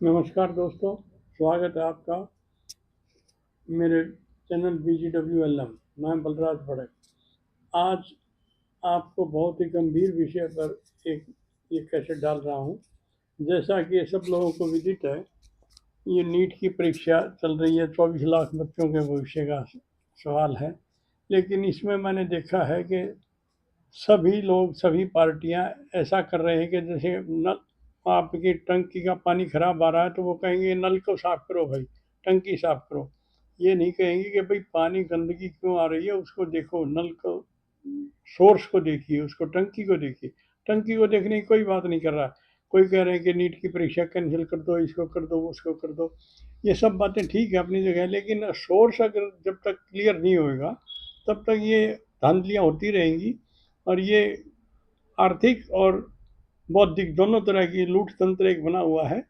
नमस्कार दोस्तों, स्वागत है आपका मेरे चैनल BGWLM। मैं बलराज भड़क। आज आपको बहुत ही गंभीर विषय पर एक ये कैसेट डाल रहा हूँ। जैसा कि ये सब लोगों को विदित है, ये नीट की परीक्षा चल रही है। 24 लाख बच्चों के भविष्य का सवाल है। लेकिन इसमें मैंने देखा है कि सभी लोग, सभी पार्टियां ऐसा कर रहे हैं कि जैसे नल, आपकी टंकी का पानी खराब आ रहा है तो वो कहेंगे नल को साफ करो भाई, टंकी साफ करो। ये नहीं कहेंगे कि भाई पानी गंदगी क्यों आ रही है, उसको देखो, नल को, सोर्स को देखिए, उसको, टंकी को देखिए। टंकी को देखने की कोई बात नहीं कर रहा। कोई कह रहे हैं कि नीट की परीक्षा कैंसिल कर दो, इसको कर दो, उसको कर दो। ये सब बातें ठीक है अपनी जगह, लेकिन सोर्स अगर जब तक क्लियर नहीं होएगा तब तक ये धांधलियाँ होती रहेंगी। और ये आर्थिक और बौद्धिक दोनों तरह की लूट तंत्र एक बना हुआ है।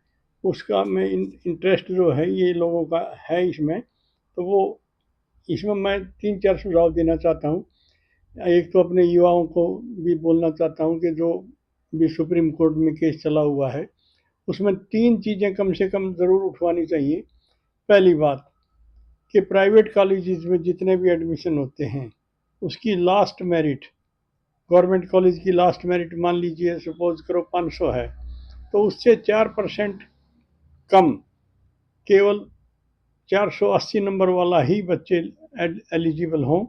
उसका में इंटरेस्ट जो है ये लोगों का है इसमें, तो वो इसमें मैं 3-4 सुझाव देना चाहता हूँ। एक तो अपने युवाओं को भी बोलना चाहता हूँ कि जो भी सुप्रीम कोर्ट में केस चला हुआ है उसमें 3 चीज़ें कम से कम ज़रूर उठवानी चाहिए। पहली बात कि प्राइवेट कॉलेजेस में जितने भी एडमिशन होते हैं उसकी लास्ट मेरिट, गवर्नमेंट कॉलेज की लास्ट मेरिट मान लीजिए, सपोज करो 500 है, तो उससे 4% कम, केवल 480 नंबर वाला ही बच्चे एलिजिबल हों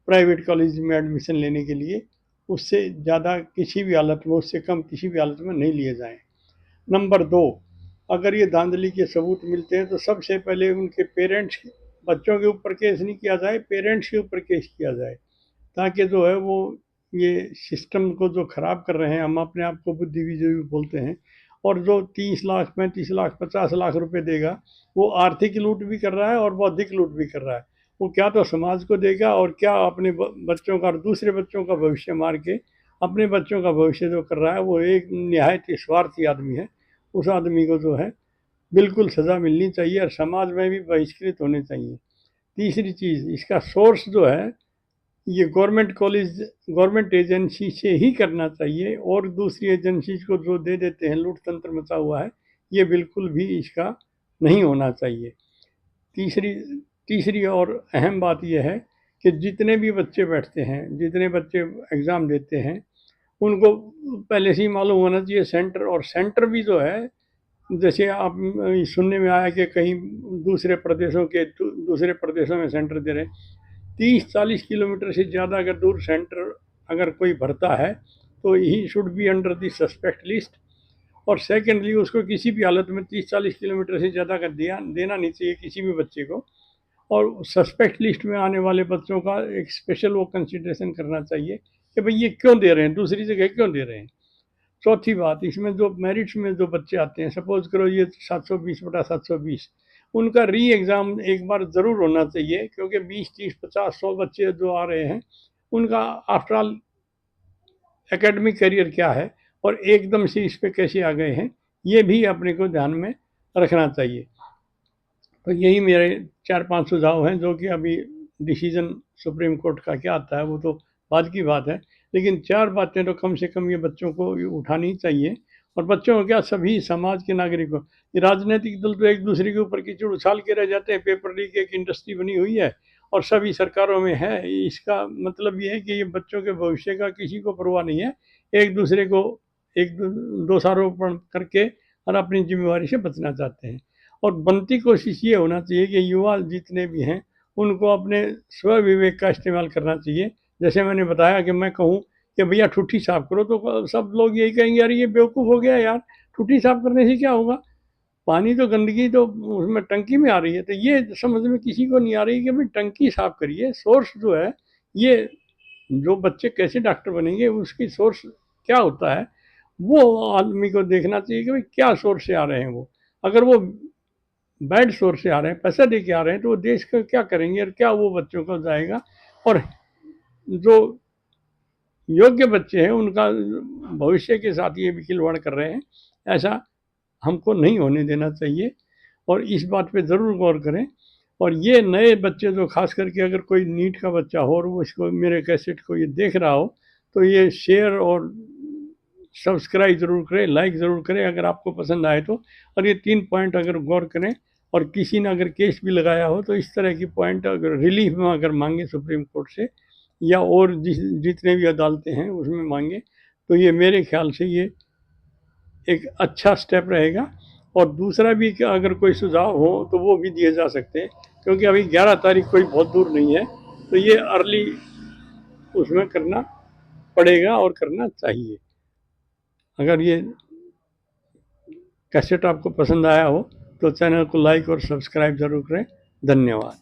प्राइवेट कॉलेज में एडमिशन लेने के लिए। उससे ज़्यादा किसी भी हालत में, उससे कम किसी भी हालत में नहीं लिए जाएं। नंबर 2, अगर ये धांधली के सबूत मिलते हैं तो सबसे पहले उनके पेरेंट्स, बच्चों के ऊपर केस नहीं किया जाए, पेरेंट्स के ऊपर केस किया जाए, ताकि जो है वो ये सिस्टम को जो ख़राब कर रहे हैं, हम अपने आप को बुद्धिजीवी बोलते हैं, और जो 30 लाख, 35 लाख, 50 लाख रुपए देगा, वो आर्थिक लूट भी कर रहा है और बौद्धिक लूट भी कर रहा है। वो क्या तो समाज को देगा और क्या अपने बच्चों का और दूसरे बच्चों का भविष्य मार के अपने बच्चों का भविष्य जो कर रहा है, वो एक निहायत ही स्वार्थी आदमी है। उस आदमी को जो है बिल्कुल सज़ा मिलनी चाहिए और समाज में भी बहिष्कृत होने चाहिए। तीसरी चीज़, इसका सोर्स जो है ये गवर्नमेंट कॉलेज, गवर्नमेंट एजेंसी से ही करना चाहिए, और दूसरी एजेंसीज को जो दे देते हैं, लूट तंत्र मचा हुआ है, ये बिल्कुल भी इसका नहीं होना चाहिए। तीसरी तीसरी और अहम बात यह है कि जितने भी बच्चे बैठते हैं, जितने बच्चे एग्ज़ाम देते हैं, उनको पहले से ही मालूम होना चाहिए सेंटर, और सेंटर भी जो है, जैसे आप सुनने में आया कि कहीं दूसरे प्रदेशों में सेंटर दे रहे हैं। 30-40 किलोमीटर से ज़्यादा अगर दूर सेंटर अगर कोई भरता है तो he should be under the suspect list. और सेकेंडली, उसको किसी भी हालत में 30-40 किलोमीटर से ज़्यादा का देना नहीं चाहिए किसी भी बच्चे को। और सस्पेक्ट लिस्ट में आने वाले बच्चों का एक स्पेशल वो कंसिडरेशन करना चाहिए कि भाई ये क्यों दे रहे हैं, दूसरी जगह क्यों दे रहे हैं। चौथी बात, इसमें जो मेरिट्स में जो बच्चे आते हैं, सपोज करो ये 720/720, उनका री एग्ज़ाम एक बार ज़रूर होना चाहिए, क्योंकि 20, 30, 50, 100 बच्चे जो आ रहे हैं, उनका आफ्टर ऑल एकेडमिक करियर क्या है और एकदम से इस पे कैसे आ गए हैं, ये भी अपने को ध्यान में रखना चाहिए। तो यही मेरे 4-5 सुझाव हैं, जो कि अभी डिसीजन सुप्रीम कोर्ट का क्या आता है वो तो बाद की बात है, लेकिन 4 बातें तो कम से कम ये बच्चों को उठानी चाहिए। और बच्चों को क्या, सभी समाज के नागरिकों, ये राजनीतिक दल तो एक दूसरे के ऊपर कीचड़ उछाल के रह जाते हैं। पेपर लीक एक इंडस्ट्री बनी हुई है और सभी सरकारों में है। इसका मतलब ये है कि ये बच्चों के भविष्य का किसी को परवाह नहीं है। एक दूसरे को एक दोषारोपण करके और अपनी जिम्मेवारी से बचना चाहते हैं। और बनती कोशिश ये होना चाहिए कि युवा जितने भी हैं उनको अपने स्व विवेक का इस्तेमाल करना चाहिए। जैसे मैंने बताया कि मैं कहूँ कि भैया ठुट्ठी साफ करो, तो सब लोग यही कहेंगे, यार ये बेवकूफ़ हो गया यार, ठुट्ठी साफ करने से क्या होगा, पानी तो, गंदगी तो उसमें टंकी में आ रही है। तो ये समझ में किसी को नहीं आ रही कि भाई टंकी साफ करिए। सोर्स जो है, ये जो बच्चे कैसे डॉक्टर बनेंगे उसकी सोर्स क्या होता है, वो आदमी को देखना चाहिए कि भाई क्या सोर्स से आ रहे हैं वो। अगर वो बैड सोर्स से आ रहे हैं, पैसा दे के आ रहे हैं, तो वो देश का क्या करेंगे और क्या वो बच्चों को जाएगा। और जो योग्य बच्चे हैं उनका भविष्य के साथ ये भी खिलवाड़ कर रहे हैं, ऐसा हमको नहीं होने देना चाहिए। और इस बात पे ज़रूर गौर करें। और ये नए बच्चे जो, खास करके अगर कोई नीट का बच्चा हो और वो इसको, मेरे कैसेट को ये देख रहा हो, तो ये शेयर और सब्सक्राइब ज़रूर करें, लाइक ज़रूर करें अगर आपको पसंद आए तो। और ये 3 पॉइंट अगर गौर करें, और किसी ने अगर केस भी लगाया हो तो इस तरह की पॉइंट अगर रिलीफ में अगर मांगे सुप्रीम कोर्ट से, या और जितने भी अदालतें हैं उसमें मांगे, तो ये मेरे ख्याल से ये एक अच्छा स्टेप रहेगा। और दूसरा भी कि अगर कोई सुझाव हो तो वो भी दिए जा सकते हैं, क्योंकि अभी 11 तारीख कोई बहुत दूर नहीं है, तो ये अर्ली उसमें करना पड़ेगा और करना चाहिए। अगर ये कैसेट आपको पसंद आया हो तो चैनल को लाइक और सब्सक्राइब ज़रूर करें। धन्यवाद।